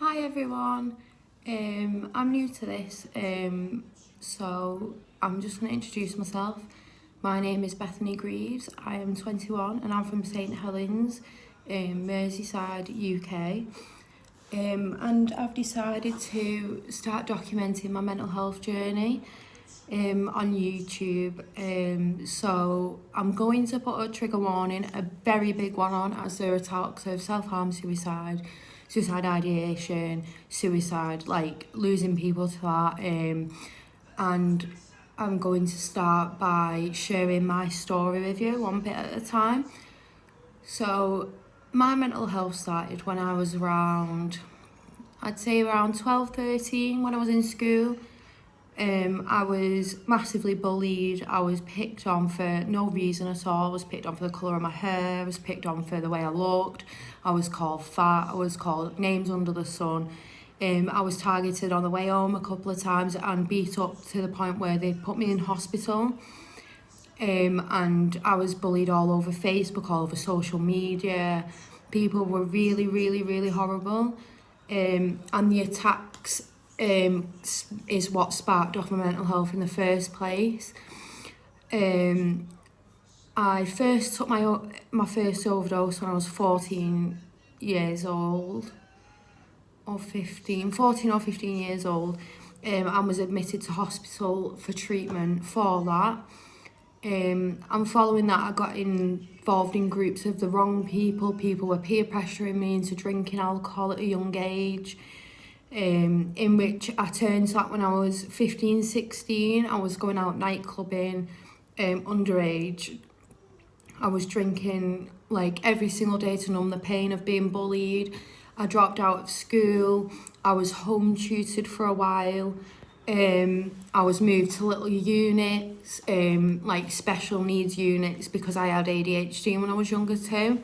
Hi everyone, I'm new to this, so I'm just going to introduce myself. My name is Bethany Greaves, I am 21 and I'm from St Helens, Merseyside, UK. And I've decided to start documenting my mental health journey on YouTube. So I'm going to put a trigger warning, a very big one on, as there are talks of self-harm, suicide ideation, suicide, like losing people to that. And I'm going to start by sharing my story with you one bit at a time. So my mental health started when I was I'd say around 12, 13, when I was in school. I was massively bullied. I was picked on for no reason at all. I was picked on for the colour of my hair. I was picked on for the way I looked. I was called fat. I was called names under the sun. I was targeted on the way home a couple of times and beat up to the point where they put me in hospital. And I was bullied all over Facebook, all over social media. People were really, really, really horrible. And the attacks is what sparked off my mental health in the first place. I first took my first overdose when I was 14 years old, or 14 or 15 years old, and was admitted to hospital for treatment for that. And following that, I got involved in groups of the wrong people. People were peer pressuring me into drinking alcohol at a young age, in which I turned to that when I was 15, 16. I was going out nightclubbing, underage. I was drinking like every single day to numb the pain of being bullied. I dropped out of school. I was home tutored for a while. I was moved to little units, like special needs units, because I had ADHD when I was younger too.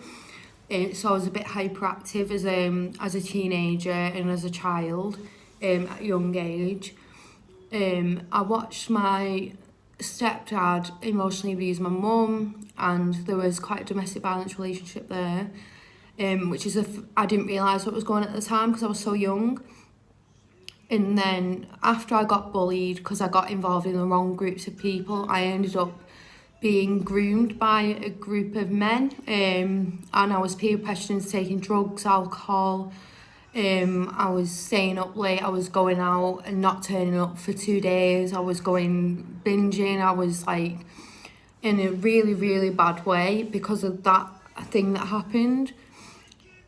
So I was a bit hyperactive as a teenager and as a child, at a young age. I watched my stepdad emotionally abuse my mum, and there was quite a domestic violence relationship there, which is I didn't realise what was going on at the time because I was so young. And then after I got bullied because I got involved in the wrong groups of people, I ended up being groomed by a group of men, and I was peer pressured into taking drugs, alcohol. I was staying up late. I was going out and not turning up for 2 days. I was going binging. I was like in a really, really bad way because of that thing that happened.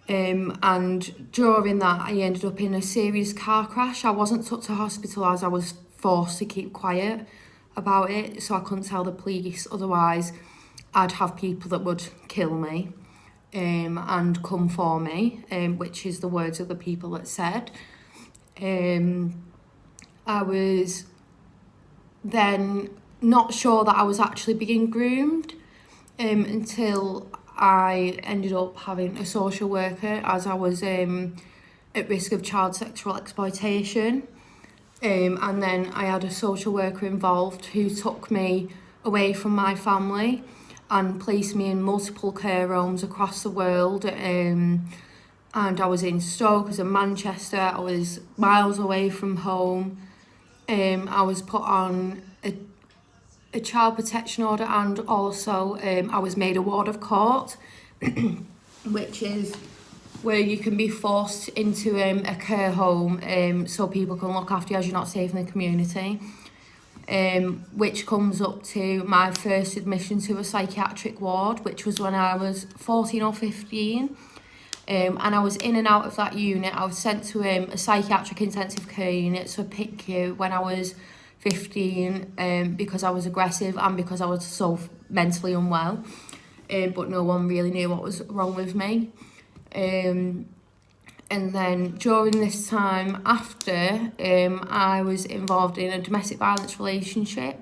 And during that, I ended up in a serious car crash. I wasn't took to hospital as I was forced to keep quiet about it, so I couldn't tell the police. Otherwise, I'd have people that would kill me, and come for me, which is the words of the people that said. I was then not sure that I was actually being groomed, until I ended up having a social worker, as I was at risk of child sexual exploitation. And then I had a social worker involved who took me away from my family and placed me in multiple care homes across the world. And I was in Stoke, I was in Manchester, I was miles away from home. I was put on a child protection order, and also I was made a ward of court, which is where you can be forced into a care home, so people can look after you as you're not safe in the community, which comes up to my first admission to a psychiatric ward, which was when I was 14 or 15. And I was in and out of that unit. I was sent to a psychiatric intensive care unit, so PICU, when I was 15, because I was aggressive and because I was so mentally unwell. But no one really knew what was wrong with me. And then during this time after, I was involved in a domestic violence relationship.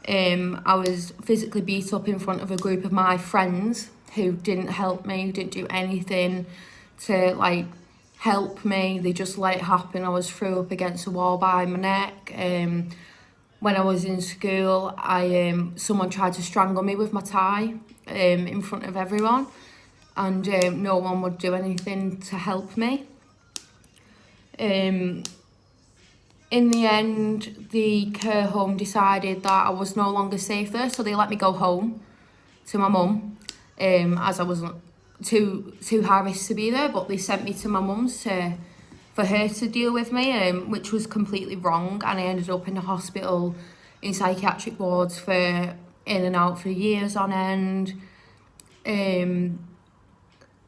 I was physically beat up in front of a group of my friends who didn't help me, who didn't do anything to like help me. They just let it happen. I was threw up against a wall by my neck. When I was in school, someone tried to strangle me with my tie, in front of everyone, and no one would do anything to help me. In the end, the care home decided that I was no longer safe there, so they let me go home to my mum, as I wasn't too high risk to be there, but they sent me to my mum's for her to deal with me, which was completely wrong, and I ended up in the hospital in psychiatric wards for in and out for years on end,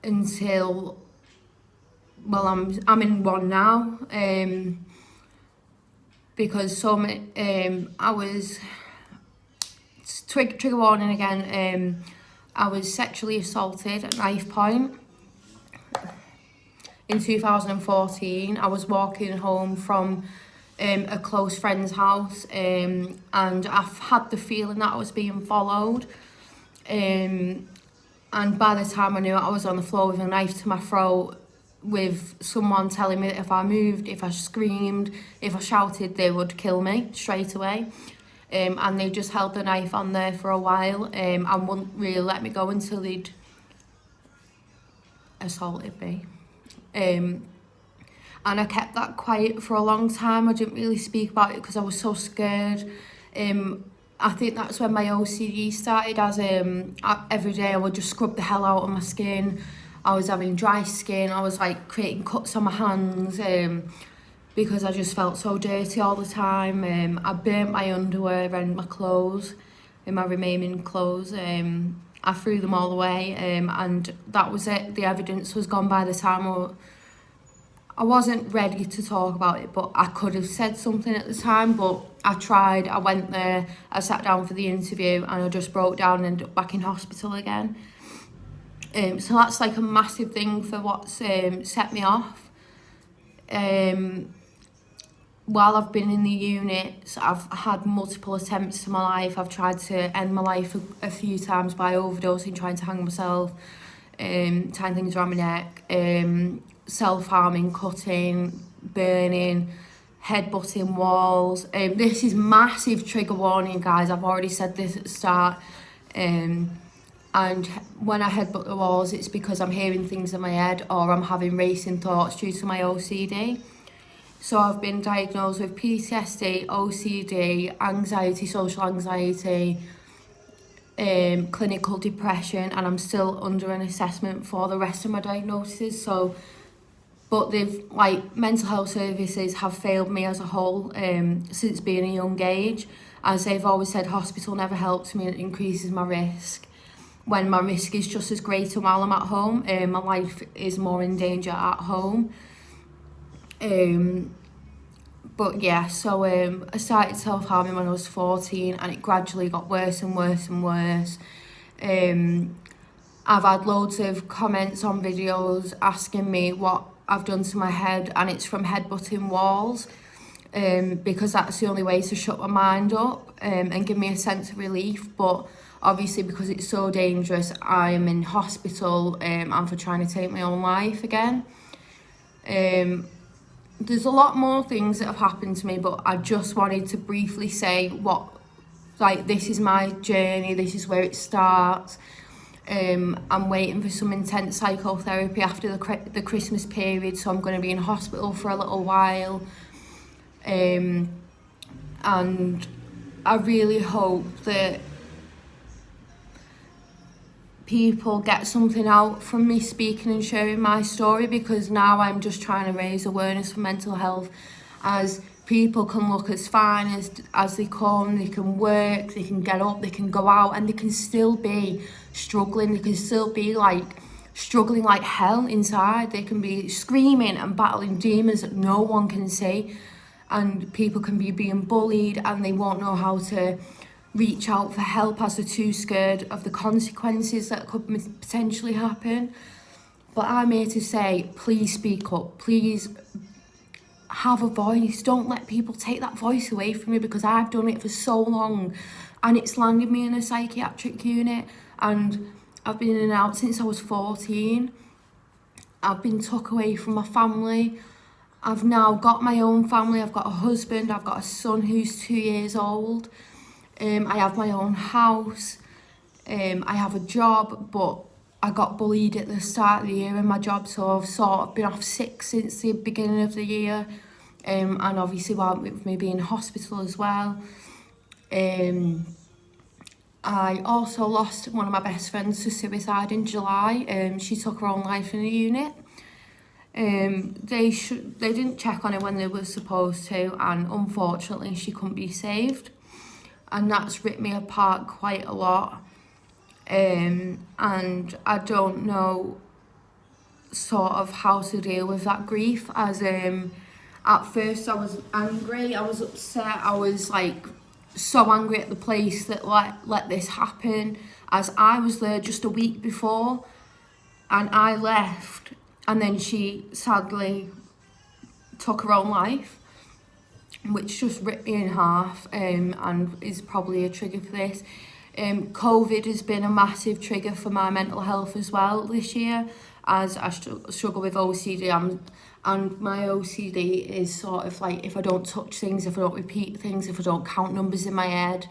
until, well, I'm in one now, because I was, trigger warning again, I was sexually assaulted at knife point in 2014. I was walking home from a close friend's house, and I've had the feeling that I was being followed, and by the time I knew it, I was on the floor with a knife to my throat, with someone telling me that if I moved, if I screamed, if I shouted, they would kill me straight away. And they just held the knife on there for a while, and wouldn't really let me go until they'd assaulted me. And I kept that quiet for a long time. I didn't really speak about it because I was so scared. I think that's when my OCD started, as every day I would just scrub the hell out of my skin. I was having dry skin, I was like creating cuts on my hands, because I just felt so dirty all the time. I burnt my underwear and my clothes, and my remaining clothes. I threw them all away, and that was it. The evidence was gone by the time I wasn't ready to talk about it, but I could have said something at the time, but I tried. I went there, I sat down for the interview, and I just broke down and ended up back in hospital again. So that's like a massive thing for what's set me off. While I've been in the units, I've had multiple attempts to my life. I've tried to end my life a few times by overdosing, trying to hang myself, tying things around my neck, self-harming, cutting, burning, headbutting walls. This is massive trigger warning, guys. I've already said this at the start. And when I headbutt the walls, it's because I'm hearing things in my head, or I'm having racing thoughts due to my OCD. So I've been diagnosed with PTSD, OCD, anxiety, social anxiety, clinical depression, and I'm still under an assessment for the rest of my diagnoses. So, but mental health services have failed me as a whole, since being a young age. As they've always said, hospital never helps me, and it increases my risk, when my risk is just as great while I'm at home. My life is more in danger at home. But yeah, so I started self-harming when I was 14, and it gradually got worse and worse and worse. I've had loads of comments on videos asking me what I've done to my head, and it's from headbutting walls, because that's the only way to shut my mind up, and give me a sense of relief. But obviously, because it's so dangerous, I'm in hospital, and for trying to take my own life again. There's a lot more things that have happened to me, but I just wanted to briefly say this is my journey, this is where it starts. I'm waiting for some intense psychotherapy after the Christmas period, so I'm going to be in hospital for a little while. And I really hope that people get something out from me speaking and sharing my story, because now I'm just trying to raise awareness for mental health, as people can look as fine as they come, they can work, they can get up, they can go out, and they can still be struggling, they can still be struggling like hell inside. They can be screaming and battling demons that no one can see, and people can be being bullied, and they won't know how to reach out for help as they're too scared of the consequences that could potentially happen. But I'm here to say, please speak up, please have a voice. Don't let people take that voice away from you, because I've done it for so long, and it's landed me in a psychiatric unit, and I've been in and out since I was 14. I've been took away from my family. I've now got my own family. I've got a husband, I've got a son who's 2 years old. I have my own house, I have a job, but I got bullied at the start of the year in my job, so I've sort of been off sick since the beginning of the year, and obviously with me being in hospital as well. I also lost one of my best friends to suicide in July. She took her own life in a unit. They didn't check on her when they were supposed to, and unfortunately she couldn't be saved, and that's ripped me apart quite a lot. And I don't know sort of how to deal with that grief, as at first I was angry, I was upset, I was like so angry at the place that let this happen, as I was there just a week before and I left, and then she sadly took her own life, which just ripped me in half, and is probably a trigger for this. COVID has been a massive trigger for my mental health as well this year, as I struggle with OCD, and my OCD is sort of like, if I don't touch things, if I don't repeat things, if I don't count numbers in my head,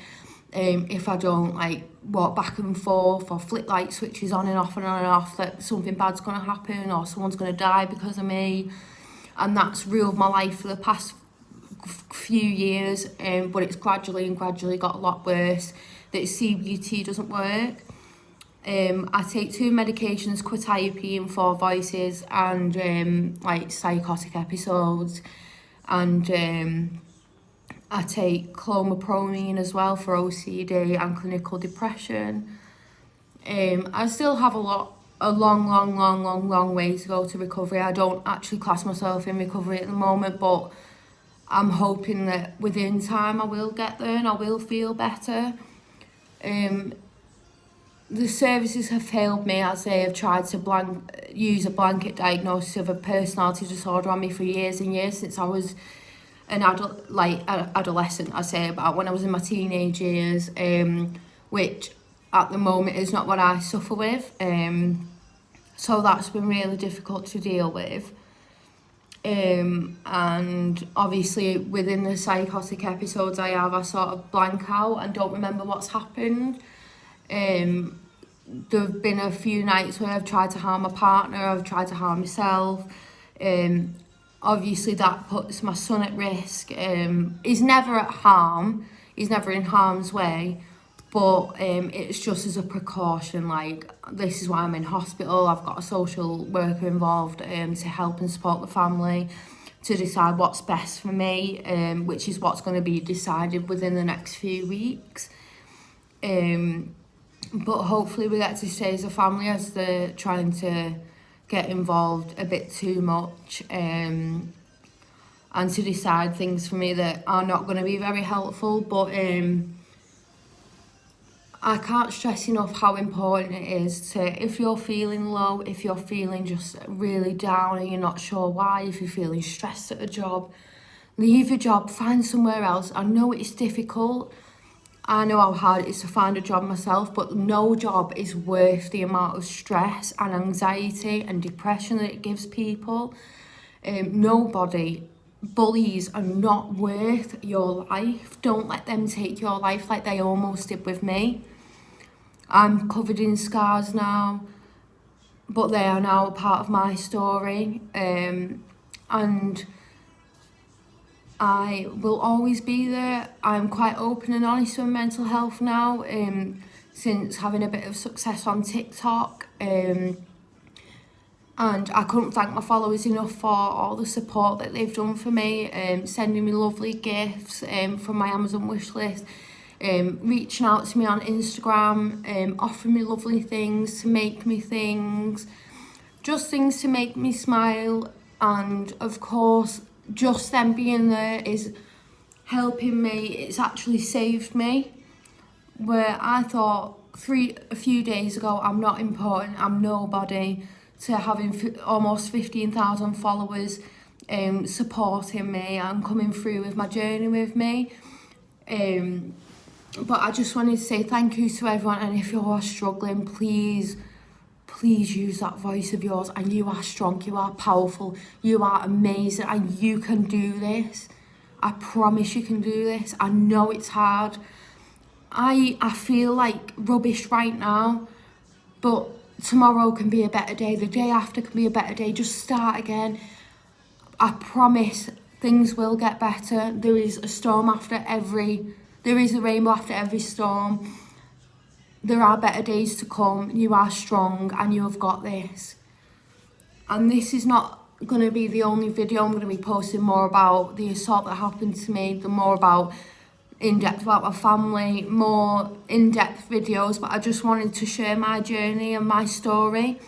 if I don't like walk back and forth or flick light switches on and off and on and off, that something bad's going to happen or someone's going to die because of me. And that's ruled my life for the past few years, but it's gradually got a lot worse. That CBT doesn't work. I take 2 medications, quetiapine, 4 voices, and like psychotic episodes, and I take clomipramine as well for OCD and clinical depression. I still have a long way to go to recovery. I don't actually class myself in recovery at the moment, but I'm hoping that within time I will get there and I will feel better. The services have failed me, as they have tried to use a blanket diagnosis of a personality disorder on me for years and years, since I was an adolescent, I say, about when I was in my teenage years, which at the moment is not what I suffer with. So that's been really difficult to deal with. And obviously within the psychotic episodes I sort of blank out and don't remember what's happened. There have been a few nights where I've tried to harm my partner, I've tried to harm myself. Obviously that puts my son at risk. He's never at harm, he's never in harm's way, but it's just as a precaution. Like, this is why I'm in hospital. I've got a social worker involved to help and support the family, to decide what's best for me, which is what's going to be decided within the next few weeks. But hopefully we get to stay as a family, as they're trying to get involved a bit too much, and to decide things for me that are not going to be very helpful. But I can't stress enough how important it is to, if you're feeling low, if you're feeling just really down and you're not sure why, if you're feeling stressed at a job, leave your job, find somewhere else. I know it's difficult. I know how hard it is to find a job myself, but no job is worth the amount of stress and anxiety and depression that it gives people. Bullies are not worth your life. Don't let them take your life like they almost did with me. I'm covered in scars now, but they are now a part of my story. And I will always be there. I'm quite open and honest with mental health now, since having a bit of success on TikTok. And I couldn't thank my followers enough for all the support that they've done for me, sending me lovely gifts from my Amazon wish list, reaching out to me on Instagram, offering me lovely things to make me things, just things to make me smile. And of course, just them being there is helping me. It's actually saved me, where I thought a few days ago, I'm not important, I'm nobody, to having almost 15,000 followers supporting me and coming through with my journey with me. But I just wanted to say thank you to everyone, and if you're struggling, please use that voice of yours, and you are strong, you are powerful, you are amazing, and you can do this. I promise you can do this. I know it's hard. I feel like rubbish right now, but tomorrow can be a better day, the day after can be a better day. Just start again. I promise things will get better. There is a rainbow after every storm. There are better days to come. You are strong and you have got this. And this is not going to be the only video. I'm going to be posting more about the assault that happened to me, more about in-depth about my family, more in-depth videos, but I just wanted to share my journey and my story.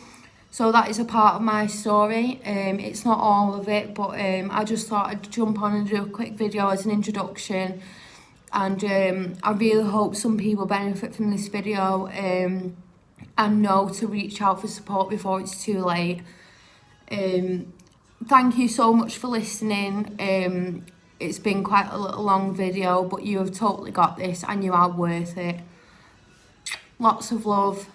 So that is a part of my story. It's not all of it, but I just thought I'd jump on and do a quick video as an introduction. And I really hope some people benefit from this video and know to reach out for support before it's too late. Thank you so much for listening. It's been quite a little long video, but you have totally got this and you are worth it. Lots of love.